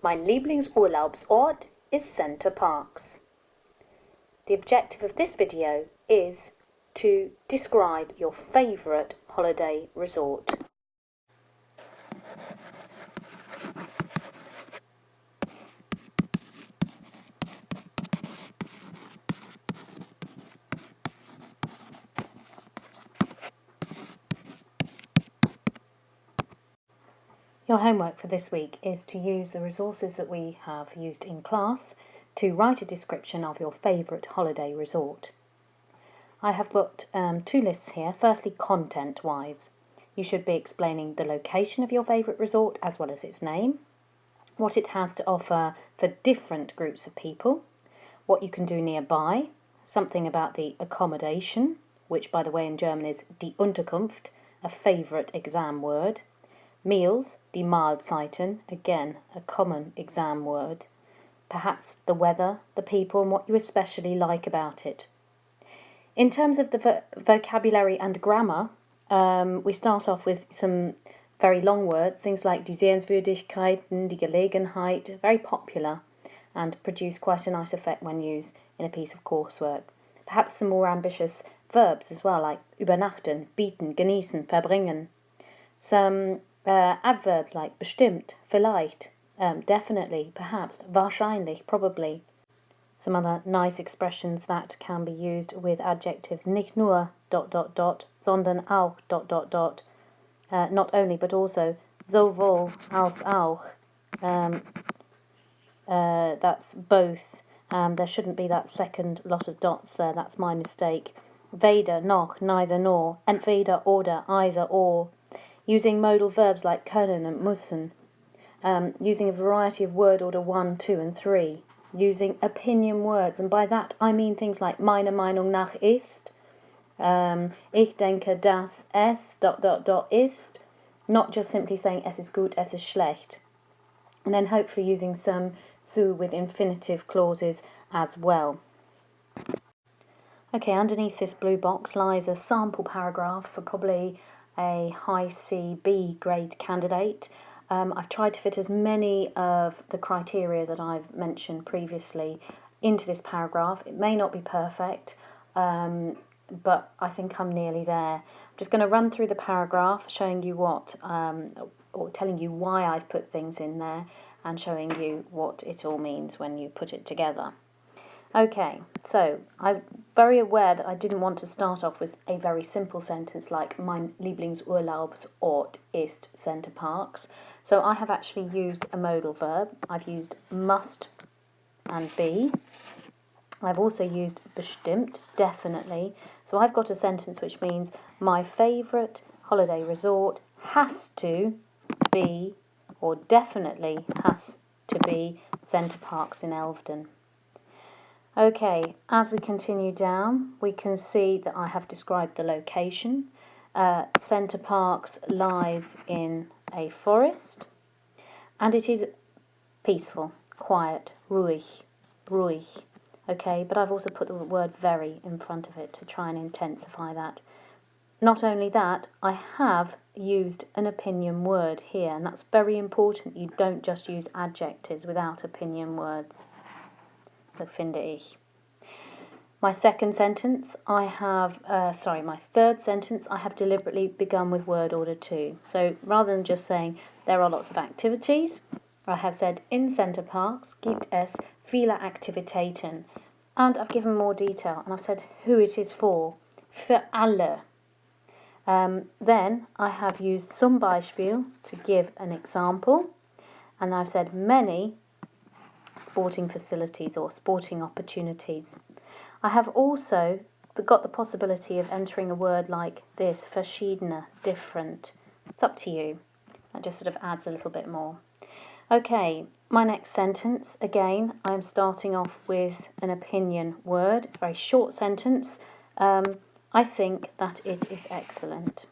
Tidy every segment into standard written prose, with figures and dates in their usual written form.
Mein Lieblingsurlaubsort is Center Parks. The objective of this video is to describe your favourite holiday resort. Your homework for this week is to use the resources that we have used in class to write a description of your favourite holiday resort. I have got two lists here. Firstly, content-wise. You should be explaining the location of your favourite resort as well as its name, what it has to offer for different groups of people, what you can do nearby, something about the accommodation, which by the way in German is die Unterkunft, a favourite exam word, meals, die Mahlzeiten, again a common exam word, perhaps the weather, the people and what you especially like about it. In terms of the vocabulary and grammar, we start off with some very long words, things like die Sehenswürdigkeiten, die Gelegenheit, very popular and produce quite a nice effect when used in a piece of coursework. Perhaps some more ambitious verbs as well, like übernachten, bieten, genießen, verbringen. Some adverbs like bestimmt, vielleicht, definitely, perhaps, wahrscheinlich, probably. Some other nice expressions that can be used with adjectives nicht nur ... sondern auch ... not only but also sowohl als auch. That's both. There shouldn't be that second lot of dots there, that's my mistake. Weder noch, neither nor, entweder oder, either or. Using modal verbs like können and müssen. Using a variety of word order 1, 2 and 3. Using opinion words, and by that I mean things like meiner Meinung nach ist, ich denke, dass es ... ist, not just simply saying es ist gut, es ist schlecht. And then hopefully using some zu with infinitive clauses as well. Okay, underneath this blue box lies a sample paragraph for probably a high C/B grade candidate. I've tried to fit as many of the criteria that I've mentioned previously into this paragraph. It may not be perfect, but I think I'm nearly there. I'm just going to run through the paragraph, showing you what, or telling you why I've put things in there, and showing you what it all means when you put it together. Okay, so I'm very aware that I didn't want to start off with a very simple sentence like mein Lieblingsurlaubsort ist Center Parks. So I have actually used a modal verb. I've used must and be. I've also used bestimmt, definitely. So I've got a sentence which means my favourite holiday resort has to be, or definitely has to be, Center Parks in Elveden. Okay, as we continue down, we can see that I have described the location. Center Parks lies in a forest, and it is peaceful, quiet, ruhig. Okay, but I've also put the word very in front of it to try and intensify that. Not only that, I have used an opinion word here, and that's very important. You don't just use adjectives without opinion words. So finde ich. My third sentence, I have deliberately begun with word order 2. So rather than just saying there are lots of activities, I have said in Center Parks gibt es viele Aktivitäten. And I've given more detail, and I've said who it is for alle. Then I have used zum Beispiel to give an example, and I've said many sporting facilities or sporting opportunities. I have also got the possibility of entering a word like this, verschiedene, different. It's up to you. That just sort of adds a little bit more. Okay, my next sentence, again, I'm starting off with an opinion word. It's a very short sentence. I think that it is excellent.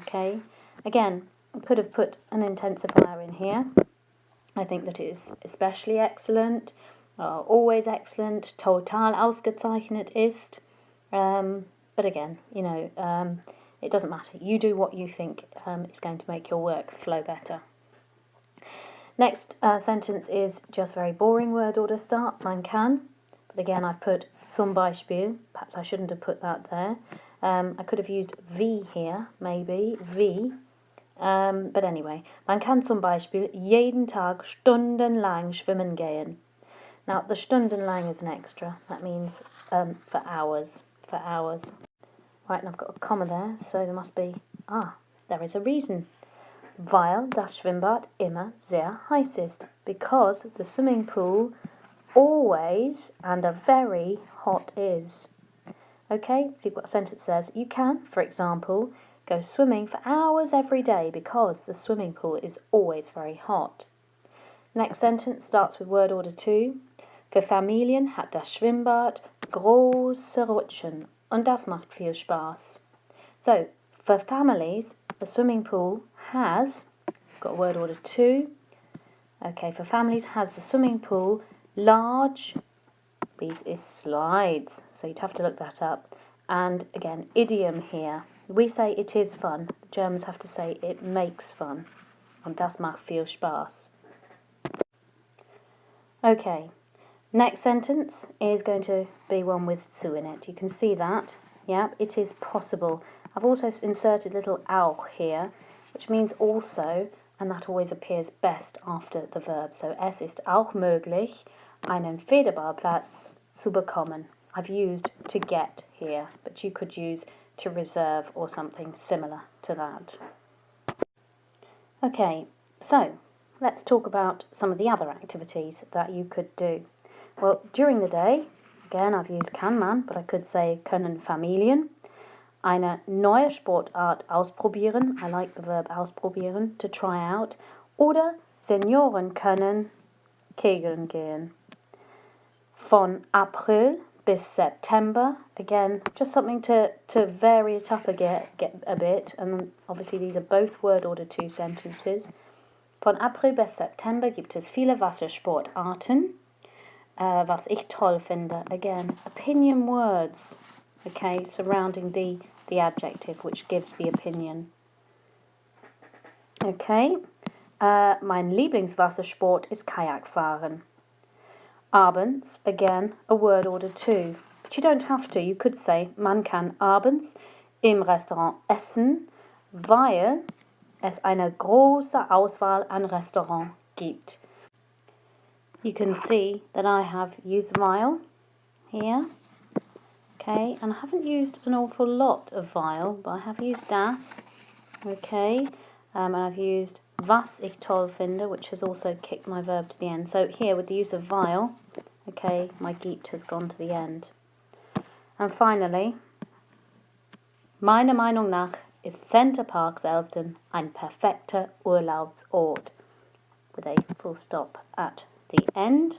Okay, again, I could have put an intensifier in here. I think that it is especially excellent, always excellent, total ausgezeichnet ist. But again, it doesn't matter. You do what you think is going to make your work flow better. Next sentence is just very boring word order start, man kann. But again, I've put zum Beispiel. Perhaps I shouldn't have put that there. I could have used wie here, maybe, wie. But anyway, man kann zum Beispiel jeden Tag stundenlang schwimmen gehen. Now, the stundenlang is an extra. That means for hours, Right, and I've got a comma there, so there must be, there is a reason. Weil das Schwimmbad immer sehr heiß ist. Because the swimming pool always and a very hot is. Okay, so you've got a sentence that says, you can, for example, go swimming for hours every day because the swimming pool is always very hot. Next sentence starts with word order 2. Für Familien hat das Schwimmbad große Rutschen und das macht viel Spaß. So, for families, the swimming pool has, got word order 2. Okay, for families has the swimming pool large, these is slides, so you'd have to look that up. And again, idiom here. We say it is fun. The Germans have to say it makes fun. Und das macht viel Spaß. Okay, next sentence is going to be one with zu in it. You can see that. Yeah, it is possible. I've also inserted little auch here, which means also, and that always appears best after the verb. So es ist auch möglich, einen Federballplatz zu bekommen. I've used to get here, but you could use to reserve or something similar to that. Okay, so let's talk about some of the other activities that you could do. Well, during the day, again, I've used kann man, but I could say können Familien. Eine neue Sportart ausprobieren. I like the verb ausprobieren, to try out. Oder Senioren können kegeln gehen. Von April bis September. Again, just something to vary it up get a bit. And obviously these are both word order 2 sentences. Von April bis September gibt es viele Wassersportarten. Was ich toll finde. Again, opinion words. Okay, surrounding the adjective which gives the opinion. Okay, mein Lieblingswassersport ist Kajakfahren. Abends, again, a word order 2. But you don't have to. You could say, man kann abends im Restaurant essen, weil es eine große Auswahl an Restaurants gibt. You can see that I have used weil here. Okay, and I haven't used an awful lot of weil, but I have used das. Okay, and I've used was ich toll finde, which has also kicked my verb to the end. So here, with the use of weil, okay, my gibt has gone to the end. And finally, meiner Meinung nach ist Center Park Zelten ein perfekter Urlaubsort, with a full stop at the end.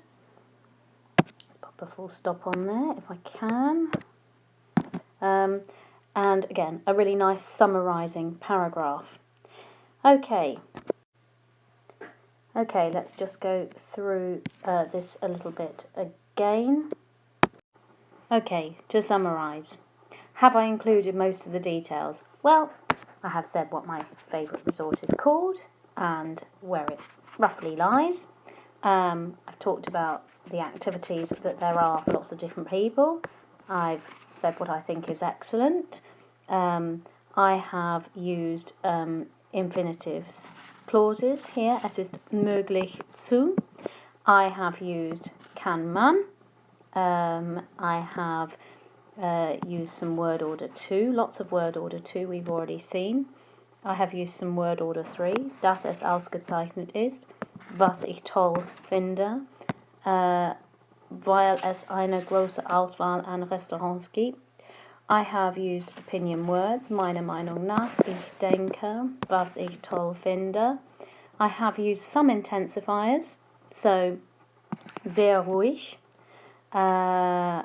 Let's pop a full stop on there if I can. And again, a really nice summarising paragraph. Okay, let's just go through this a little bit again. Okay, to summarise. Have I included most of the details? Well, I have said what my favourite resort is called and where it roughly lies. I've talked about the activities that there are for lots of different people. I've said what I think is excellent. I have used infinitives clauses here. Es ist möglich zu. I have used kann man. I have used some word order 2. Lots of word order 2 we've already seen. I have used some word order 3. Dass es ausgezeichnet ist. Was ich toll finde. Weil es eine große Auswahl an Restaurants gibt. I have used opinion words, meiner Meinung nach, ich denke, was ich toll finde. I have used some intensifiers, so sehr ruhig. I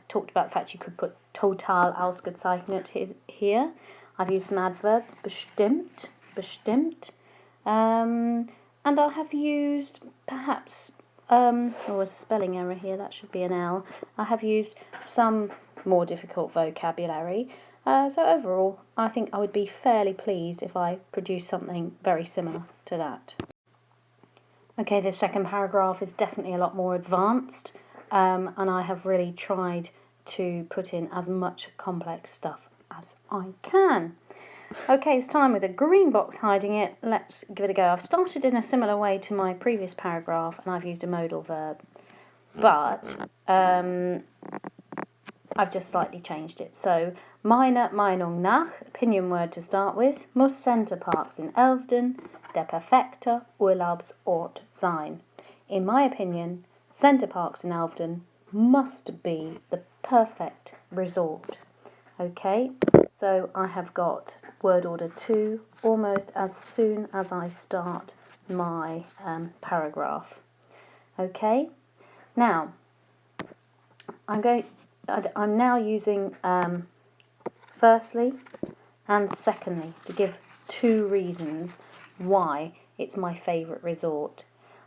talked about the fact you could put total ausgezeichnet here. I've used some adverbs, bestimmt. And I have used perhaps, there's a spelling error here, that should be an L. I have used some more difficult vocabulary. So overall, I think I would be fairly pleased if I produced something very similar to that. Okay, this second paragraph is definitely a lot more advanced, and I have really tried to put in as much complex stuff as I can. Okay, it's time with a green box hiding it. Let's give it a go. I've started in a similar way to my previous paragraph, and I've used a modal verb, but I've just slightly changed it. So, meiner Meinung nach, opinion word to start with, muss Center Parcs in Elfden der perfekte Urlaubsort sein. In my opinion, Center Parcs in Elfden must be the perfect resort. Okay, so I have got word order 2 almost as soon as I start my paragraph. Okay, now I'm now using firstly and secondly to give 2 reasons why it's my favourite resort.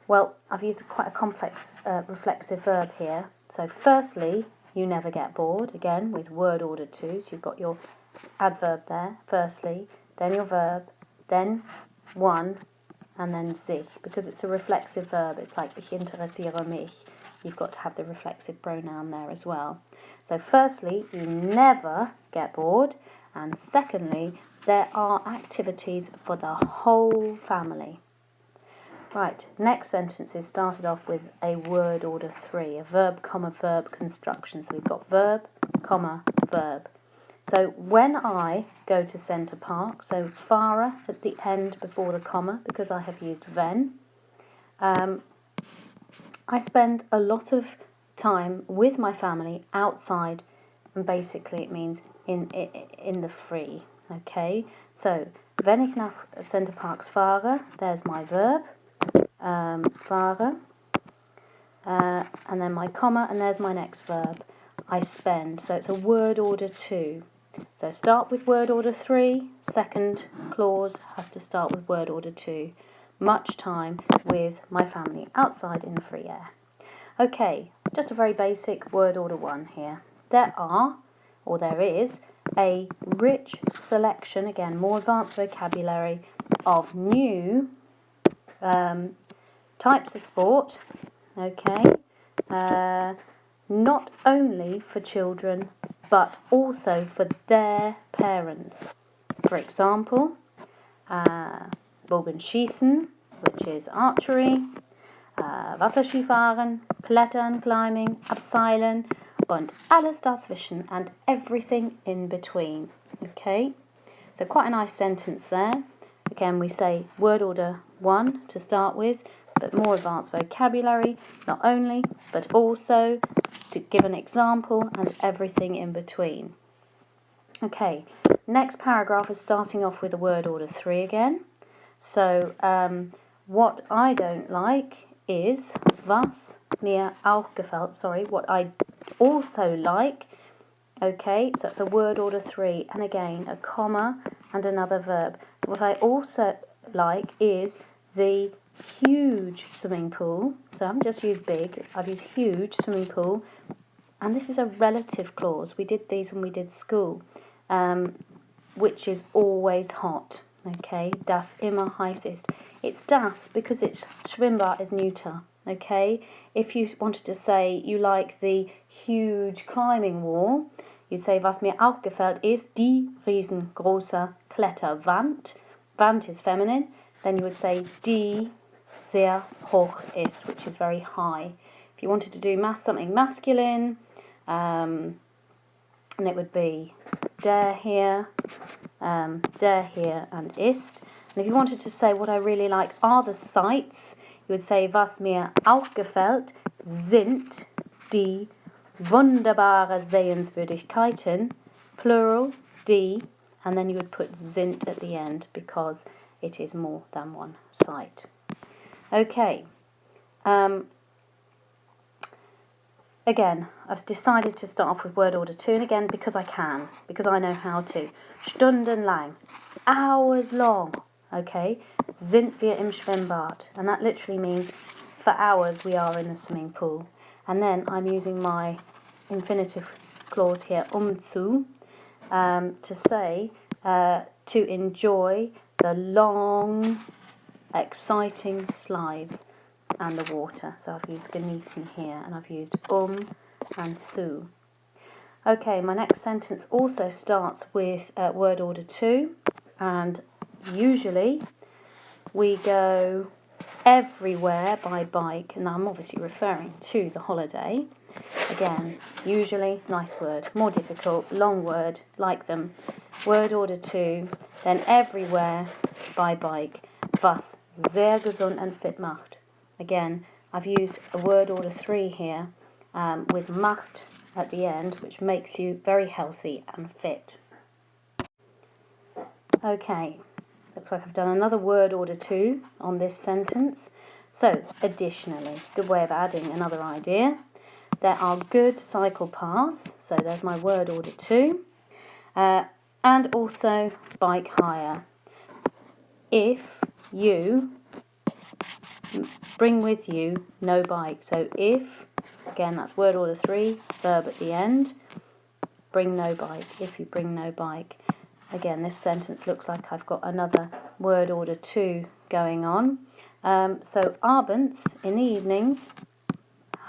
Well, I've used quite a complex reflexive verb here. So firstly, you never get bored, again with word order 2, so you've got your adverb there, firstly, then your verb, then one, and then sich. Because it's a reflexive verb, it's like ich interessiere mich. You've got to have the reflexive pronoun there as well. So firstly, you never get bored, and secondly, there are activities for the whole family. Right, next sentence is started off with a word order 3, a verb, comma, verb construction. So we've got verb, comma, verb. So when I go to Center Parc, so fahre at the end before the comma, because I have used wenn, I spend a lot of time with my family outside, and basically it means in the free. Okay, so wenn ich nach Center Parcs fahre, there's my verb, fahre, and then my comma, and there's my next verb, I spend. So it's a word order 2. So start with word order 3, second clause has to start with word order 2. Much time with my family outside in the free air. Okay, just a very basic word order 1 here. There is, a rich selection, again, more advanced vocabulary, of new types of sport, okay, not only for children, but also for their parents. For example, Bogenschießen, which is archery, Wasserskifahren, Klettern, climbing, Abseilen, und alles dazwischen, and everything in between. Okay, so quite a nice sentence there. Again, we say word order 1 to start with, but more advanced vocabulary, not only, but also to give an example and everything in between. Okay, next paragraph is starting off with the word order 3 again. So what I don't like is was mir auch gefällt, what I also like. Okay, so that's a word order 3, and again a comma and another verb. So what I also like is the huge swimming pool. So I haven't just used big, I've used huge swimming pool, and this is a relative clause. We did these when we did school, which is always hot. Okay, das immer heiß ist. It's das because it's Schwimmbad is neuter. Okay, if you wanted to say you like the huge climbing wall, you say was mir auch gefällt ist die riesengroße Kletterwand. Wand is feminine. Then you would say die sehr hoch ist, which is very high. If you wanted to do something masculine, and it would be der hier, and ist. And if you wanted to say what I really like are the sights, you would say was mir auch gefällt sind die wunderbare Sehenswürdigkeiten, plural, die, and then you would put sind at the end because it is more than one site. Okay, again, I've decided to start off with word order 2, and again because I can, because I know how to. Stundenlang, hours long, okay, sind wir im Schwimmbad, and that literally means for hours we are in the swimming pool. And then I'm using my infinitive clause here, zu, to say to enjoy the long, exciting slides. and the water. So I've used genießen here, and I've used and zu. Okay, my next sentence also starts with word order 2, and usually we go everywhere by bike, and I'm obviously referring to the holiday. Again, usually, nice word, more difficult, long word, like them. Word order 2, then everywhere by bike, was sehr gesund and fit macht. Again, I've used a word order 3 here with macht at the end, which makes you very healthy and fit. Okay, looks like I've done another word order 2 on this sentence. So, additionally, good way of adding another idea. There are good cycle paths, so there's my word order 2, and also bike hire. If you bring with you no bike, so if, again that's word order 3, verb at the end, bring no bike, if you bring no bike. Again, this sentence looks like I've got another word order 2 going on. So abends, in the evenings,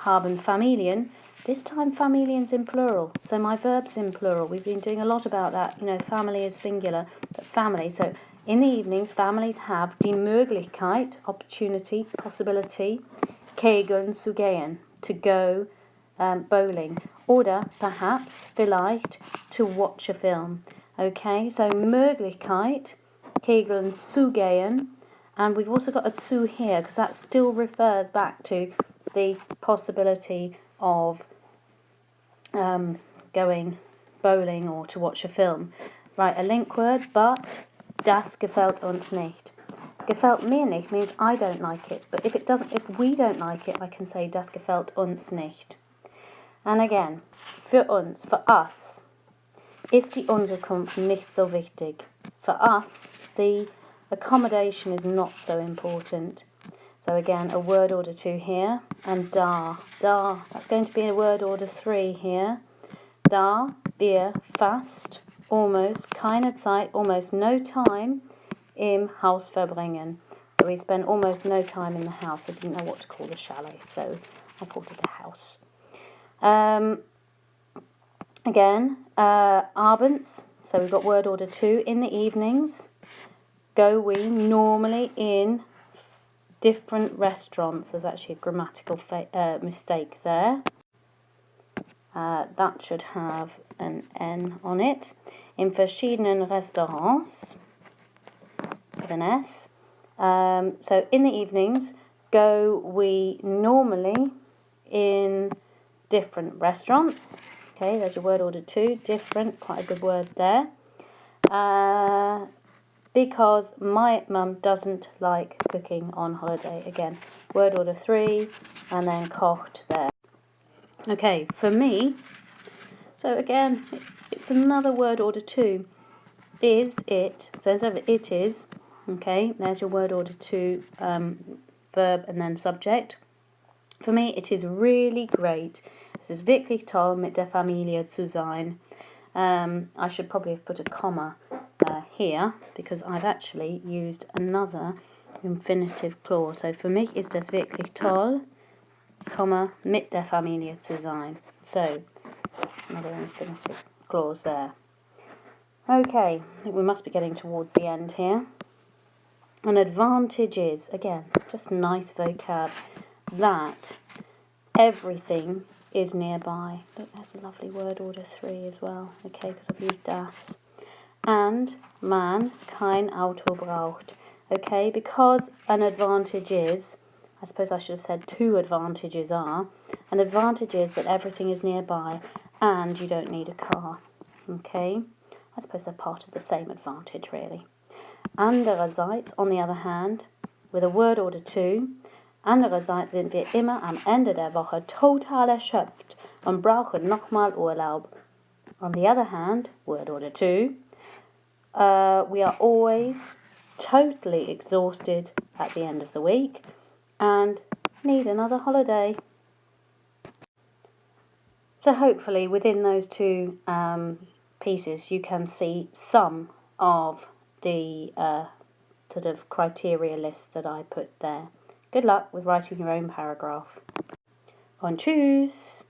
haben Familien. This time Familien's in plural, so my verb's in plural. We've been doing a lot about that, family is singular, but family. So in the evenings, families have die Möglichkeit, opportunity, possibility, kegeln zu gehen, to go bowling. Oder perhaps, vielleicht, to watch a film. Okay, so Möglichkeit, kegeln zu gehen, and we've also got a zu here, because that still refers back to the possibility of going bowling or to watch a film. Right, a link word, but das gefällt uns nicht. Gefällt mir nicht means I don't like it, but if we don't like it, I can say das gefällt uns nicht. And again, für uns, for us, ist die Unterkunft nicht so wichtig. For us, the accommodation is not so important. So again, a word order 2 here, and da, that's going to be a word order 3 here. Da wir fast, almost, keine Zeit, almost no time im Haus verbringen. So we spent almost no time in the house. I didn't know what to call the chalet, so I called it a house. Again, abends, so we've got word order 2, in the evenings. Go we normally in different restaurants. There's actually a grammatical mistake there. That should have an N on it. In verschiedenen Restaurants, with an S. So in the evenings, go we normally in different restaurants. Okay, there's your word order 2, different, quite a good word there. Because my mum doesn't like cooking on holiday. Again, word order 3, and then kocht there. Okay, for me, so again, it's another word order 2. Is it, so instead of it is, okay, there's your word order 2, verb and then subject. For me, it is really great. Es ist wirklich toll, mit der Familie zu sein. I should probably have put a comma here, because I've actually used another infinitive clause. So für mich ist es wirklich toll, comma, mit der Familie zu sein. So, another infinitive clause there. Okay, I think we must be getting towards the end here. An advantage is, again, just nice vocab, that everything is nearby. Look, there's a lovely word order 3 as well. Okay, because I've used das. And man kein Auto braucht. Okay, because an advantage is, I suppose I should have said 2 advantages are. An advantage is that everything is nearby and you don't need a car. Okay, I suppose they're part of the same advantage really. Andererseits, on the other hand, with a word order 2, andererseits sind wir immer am Ende der Woche total erschöpft und brauchen nochmal Urlaub. On the other hand, word order 2, we are always totally exhausted at the end of the week and need another holiday. So hopefully within those 2 pieces you can see some of the sort of criteria list that I put there. Good luck with writing your own paragraph. Und tschüss!